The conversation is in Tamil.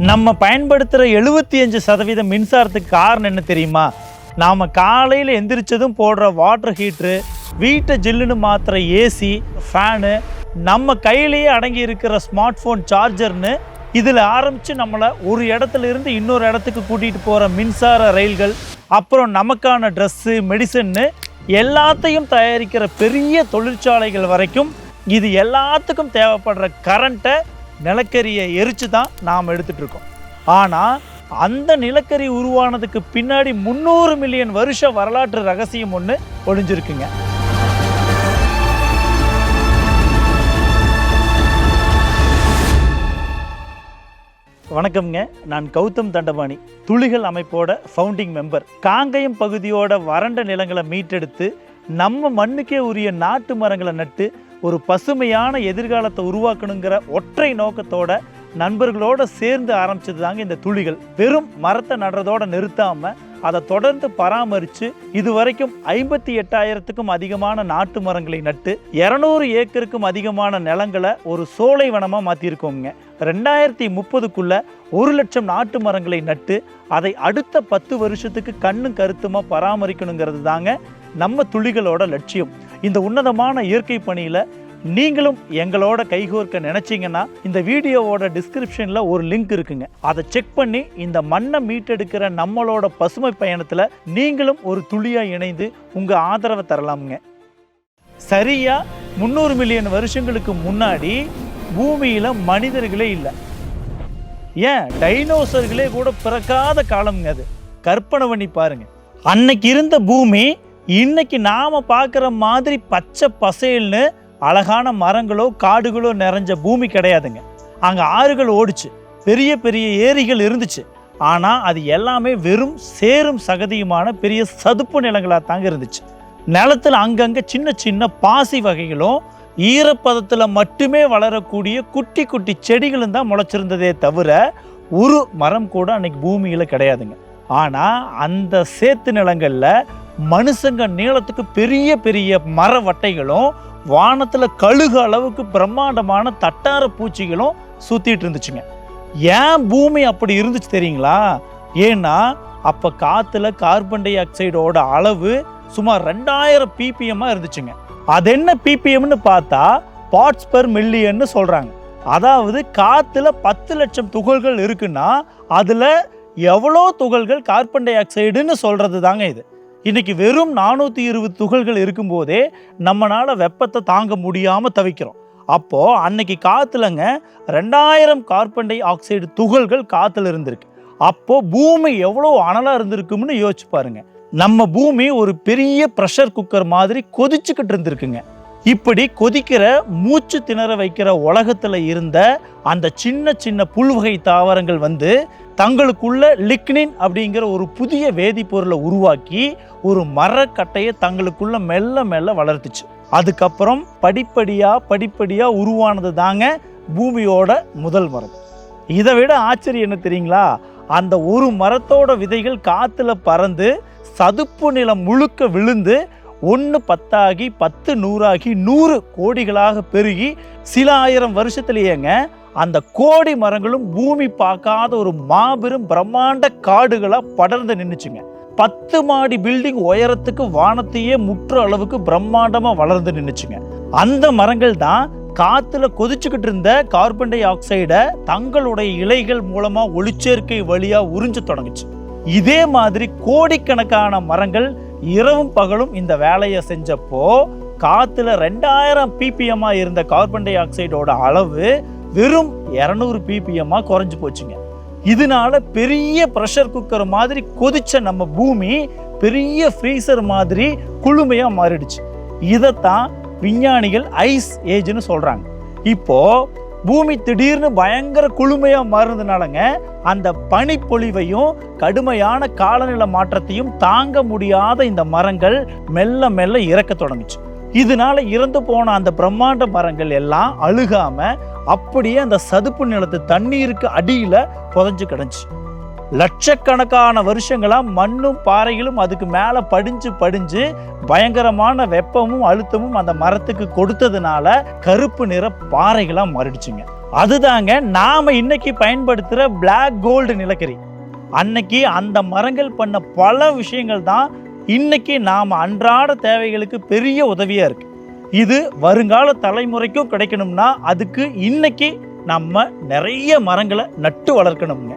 நம்ம பயன்படுத்துகிற 75% மின்சாரத்துக்கு காரணம் என்ன தெரியுமா? நாம் காலையில் எந்திரிச்சதும் போடுற வாட்டர் ஹீட்ரு, வீட்டை ஜில்லுன்னு மாற்றுற ஏசி, ஃபேனு, நம்ம கையிலேயே அடங்கி இருக்கிற ஸ்மார்ட் ஃபோன் சார்ஜர்னு இதில் ஆரம்பித்து நம்மளை ஒரு இடத்துல இருந்து இன்னொரு இடத்துக்கு கூட்டிகிட்டு போகிற மின்சார ரயில்கள், அப்புறம் நமக்கான ட்ரெஸ்ஸு, மெடிசன்னு எல்லாத்தையும் தயாரிக்கிற பெரிய தொழிற்சாலைகள் வரைக்கும் இது எல்லாத்துக்கும் தேவைப்படுற கரண்ட்டை நிலக்கரியை எரித்து தான் நாம் எடுத்துகிட்டு இருக்கோம். ஆனால் அந்த நிலக்கரி உருவானதுக்கு பின்னாடி 300 மில்லியன் வருஷ வரலாற்று ரகசியம் ஒன்று ஒளிஞ்சிருக்குங்க. வணக்கம்ங்க, நான் கௌதம் தண்டபாணி, துளிகள் அமைப்போட ஃபவுண்டிங் மெம்பர். காங்கயம் பகுதியோட வறண்ட நிலங்களை மீட்டெடுத்து நம்ம மண்ணுக்கே உரிய நாட்டு மரங்களை நட்டு ஒரு பசுமையான எதிர்காலத்தை உருவாக்கணுங்கிற ஒற்றை நோக்கத்தோட நண்பர்களோடு சேர்ந்து ஆரம்பிச்சது தாங்க இந்த துளிகள். வெறும் மரத்தை நடுறதோடு நிறுத்தாமல் அதை தொடர்ந்து பராமரித்து இதுவரைக்கும் 58,000க்கும் அதிகமான நாட்டு மரங்களை நட்டு 200 ஏக்கருக்கும் அதிகமான நிலங்களை ஒரு சோலை வனமாக மாற்றிருக்கோங்க. 2030க்குள்ள 1 லட்சம் நாட்டு மரங்களை நட்டு அதை அடுத்த 10 வருஷத்துக்கு கண்ணும் கருத்துமாக பராமரிக்கணுங்கிறது தாங்க நம்ம துளிகளோட லட்சியம். இந்த உன்னதமான இயற்கை பணியில் நீங்களும் எங்களோட கைகோர்க்க நினச்சிங்கன்னா இந்த வீடியோவோட டிஸ்கிரிப்ஷனில் ஒரு லிங்க் இருக்குங்க. அதை செக் பண்ணி இந்த மண்ணை மீட்டெடுக்கிற நம்மளோட பசுமை பயணத்தில் நீங்களும் ஒரு துளியாக இணைந்து உங்கள் ஆதரவை தரலாமுங்க. சரியாக 300 மில்லியன் வருஷங்களுக்கு முன்னாடி பூமியில் மனிதர்களே இல்லை, ஏன் டைனோசர்களே கூட பிறக்காத காலம்ங்க. அது கற்பனை பண்ணி பாருங்க. அன்னைக்கு இருந்த பூமி இன்னைக்கு நாம் பார்க்குற மாதிரி பச்சை பசேல்னு அழகான மரங்களோ காடுகளோ நிறைஞ்ச பூமி கிடையாதுங்க. அங்கே ஆறுகள் ஓடிச்சு, பெரிய பெரிய ஏரிகள் இருந்துச்சு. ஆனால் அது எல்லாமே வெறும் சேரும் சகதியுமான பெரிய சதுப்பு நிலங்களாக தாங்க இருந்துச்சு. நிலத்தில் அங்கங்கே சின்ன சின்ன பாசி வகைகளும் ஈரப்பதத்தில் மட்டுமே வளரக்கூடிய குட்டி குட்டி செடிகளும் தான் முளைச்சிருந்ததே தவிர ஒரு மரம் கூட அன்னைக்கு பூமியில் கிடையாதுங்க. ஆனால் அந்த சேத்து நிலங்களில் மனுஷங்க நீளத்துக்கு பெரிய பெரிய மர வட்டைகளும் வானத்தில் கழுகு அளவுக்கு பிரம்மாண்டமான தட்டார பூச்சிகளும் சுற்றிட்டு இருந்துச்சுங்க. ஏன் பூமி அப்படி இருந்துச்சு தெரியுங்களா? ஏன்னா அப்போ காற்றுல கார்பன் டை ஆக்சைடோட அளவு சுமார் 2000 ppm இருந்துச்சுங்க. அது என்ன ppmன்னு பார்த்தா பார்ட்ஸ் பெர் மில்லியன்னு சொல்கிறாங்க. அதாவது காற்றுல 10 லட்சம் துகள்கள் இருக்குன்னா அதில் எவ்வளோ துகள்கள் கார்பன் டை ஆக்சைடுன்னு சொல்கிறது தாங்க இது. இன்றைக்கி வெறும் 420 துகள்கள் இருக்கும்போதே நம்மளால் வெப்பத்தை தாங்க முடியாமல் தவிக்கிறோம். அப்போது அன்னைக்கு காற்றுலங்க 2000 கார்பன் டை ஆக்சைடு துகள்கள் காற்றுல இருந்திருக்கு. அப்போது பூமி எவ்வளோ அனலாக இருந்திருக்கும்னு யோசிச்சு பாருங்கள். நம்ம பூமி ஒரு பெரிய ப்ரெஷர் குக்கர் மாதிரி கொதிச்சுக்கிட்டு இருந்திருக்குங்க. இப்படி கொதிக்கிற மூச்சு திணற வைக்கிற உலகத்தில் இருந்த அந்த சின்ன சின்ன புல்வகை தாவரங்கள் வந்து தங்களுக்குள்ள லிக்னின் அப்படிங்கிற ஒரு புதிய வேதிப்பொருளை உருவாக்கி ஒரு மரக்கட்டையை தங்களுக்குள்ள மெல்ல மெல்ல வளர்த்துச்சு. அதுக்கப்புறம் படிப்படியாக உருவானது தாங்க பூமியோட முதல் மரம். இதை விட ஆச்சரியம் என்ன தெரியுங்களா? அந்த ஒரு மரத்தோட விதைகள் காற்றுல பறந்து சதுப்பு நிலம் முழுக்க விழுந்து 1 10 10 100 100 கோடிகளாக பெருகி சில ஆயிரம் வருஷத்துலேயேங்க அந்த கோடி மரங்களும் பூமி பார்க்காத ஒரு மாபெரும் பிரம்மாண்ட காடுகளாக படர்ந்து நின்றுச்சுங்க. 10 மாடி பில்டிங் உயரத்துக்கு வானத்தையே முற்ற அளவுக்கு பிரம்மாண்டமாக வளர்ந்து நின்றுச்சுங்க. அந்த மரங்கள் தான் காற்றுல கொதிச்சுக்கிட்டு இருந்த கார்பன் டை ஆக்சைடை தங்களுடைய இலைகள் மூலமாக ஒளிச்சேர்க்கை வழியாக உறிஞ்ச தொடங்குச்சு. இதே மாதிரி கோடிக்கணக்கான மரங்கள் இரவும் பகலும் இந்த வேலையை செஞ்சப்போ காற்றுல 2000 ppm இருந்த கார்பன் டை ஆக்சைடோட அளவு வெறும் 200 ppm குறைஞ்சு போச்சுங்க. இதனால பெரிய ப்ரெஷர் குக்கர் மாதிரி கொதிச்ச நம்ம பூமி பெரிய ஃப்ரீசர் மாதிரி குளுமையாக மாறிடுச்சு. இதைத்தான் விஞ்ஞானிகள் ஐஸ் ஏஜ்னு சொல்கிறாங்க. இப்போது பூமி திடீர்னு பயங்கர குளுமையாக மாறுறதுனாலங்க அந்த பனிப்பொழிவையும் கடுமையான காலநிலை மாற்றத்தையும் தாங்க முடியாத இந்த மரங்கள் மெல்ல மெல்ல இறக்க தொடங்குச்சு. இதனால இறந்து போன அந்த பிரம்மாண்ட மரங்கள் எல்லாம் அழுகாம அப்படியே அந்த சதுப்பு நிலத்து தண்ணீருக்கு அடியில் புதைஞ்சு கிடந்துச்சு. லட்சக்கணக்கான வருஷங்களாக மண்ணும் பாறைகளும் அதுக்கு மேலே படிஞ்சு பயங்கரமான வெப்பமும் அழுத்தமும் அந்த மரத்துக்கு கொடுத்ததுனால கருப்பு நிற பாறைகளாக மாறிடுச்சுங்க. அதுதாங்க நாம் இன்னைக்கு பயன்படுத்துகிற பிளாக் கோல்டு நிலக்கரி. அன்னைக்கு அந்த மரங்கள் பண்ண பல விஷயங்கள் தான் இன்னைக்கு நாம் அன்றாட தேவைகளுக்கு பெரிய உதவியாக இருக்குது. இது வருங்கால தலைமுறைக்கும் கிடைக்கணும்னா அதுக்கு இன்னைக்கு நம்ம நிறைய மரங்களை நட்டு வளர்க்கணுங்க.